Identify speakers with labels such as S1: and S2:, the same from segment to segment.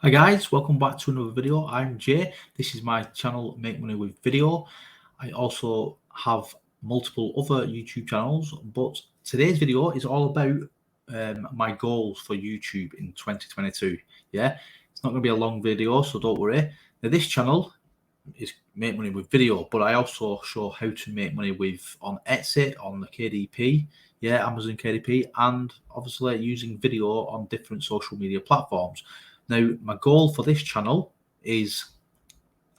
S1: Hi guys, welcome back to another video. I'm Jay. This is my channel Make Money with Video. I also have multiple other YouTube channels, but today's video is all about my goals for YouTube in 2022. Yeah, it's not going to be a long video, so don't worry. Now this channel is Make Money with Video, but I also show how to make money on Etsy, on the KDP, Amazon KDP, and obviously using video on different social media platforms. Now, my goal for this channel is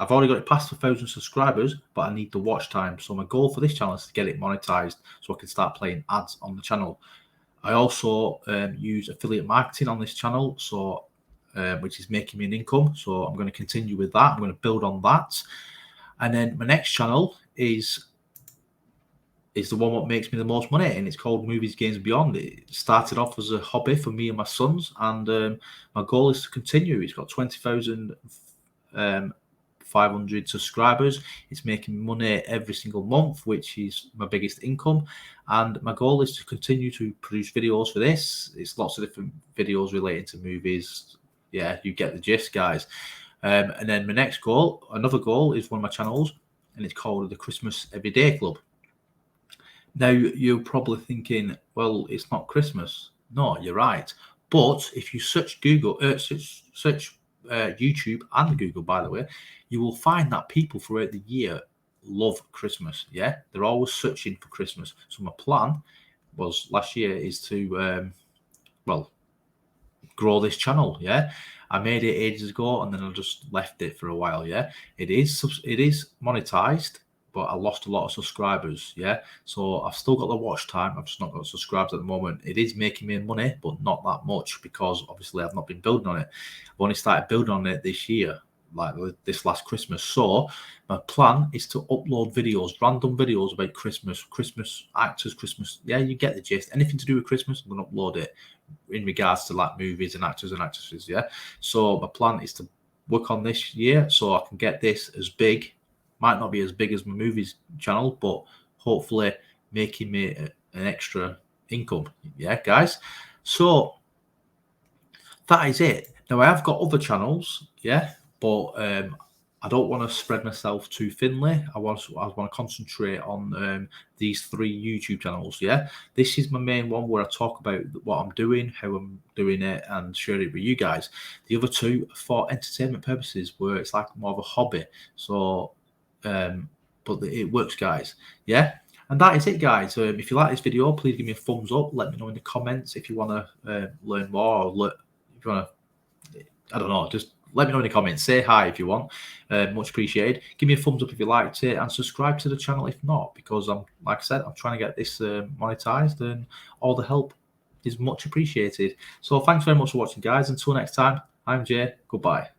S1: I've already got it past 1,000 subscribers, but I need the watch time. So my goal for this channel is to get it monetized so I can start playing ads on the channel. I also use affiliate marketing on this channel, so which is making me an income. So I'm going to continue with that. I'm going to build on that. And then my next channel is the one that makes me the most money, and it's called Movies, Games, Beyond. It started off as a hobby for me and my sons, and my goal is to continue. It's got 20,500 subscribers. It's making money every single month, which is my biggest income, and my goal is to continue to produce videos for this. It's lots of different videos relating to movies. Yeah, you get the gist, guys. And then my next goal, another goal, is one of my channels, and it's called the Christmas Everyday Club. Now, you're probably thinking, well, it's not Christmas. No, you're right. But if you search Google, search YouTube and Google, by the way, you will find that people throughout the year love Christmas. Yeah, they're always searching for Christmas. So my plan was last year is to, grow this channel. Yeah, I made it ages ago, and then I just left it for a while. Yeah, it is monetized, but I lost a lot of subscribers. Yeah, so I've still got the watch time. I've just not got subscribers at the moment. It is making me money, but not that much, because obviously I've not been building on it. I've only started building on it this year, like this last Christmas. So my plan is to upload videos, random videos about Christmas actors, Christmas. Yeah, you get the gist. Anything to do with Christmas, I'm going to upload it in regards to like movies and actors and actresses. Yeah, so my plan is to work on this year so I can get this as big. Might not be as big as my movies channel, but hopefully making me an extra income. Yeah, guys. So that is it. Now I have got other channels, yeah, but I don't want to spread myself too thinly. I want to concentrate on these 3 YouTube channels. Yeah, this is my main one where I talk about what I'm doing, how I'm doing it, and share it with you guys. The other 2 are for entertainment purposes, where it's like more of a hobby. So but it works, guys. Yeah, and that is it, guys. If you like this video, please give me a thumbs up. Let me know in the comments if you want to learn more, or if you want to, I don't know, just let me know in the comments. Say hi if you want. Much appreciated. Give me a thumbs up if you liked it, and subscribe to the channel if not, because like I said, I'm trying to get this monetized, and all the help is much appreciated. So thanks very much for watching, guys. Until next time, I'm Jay. Goodbye.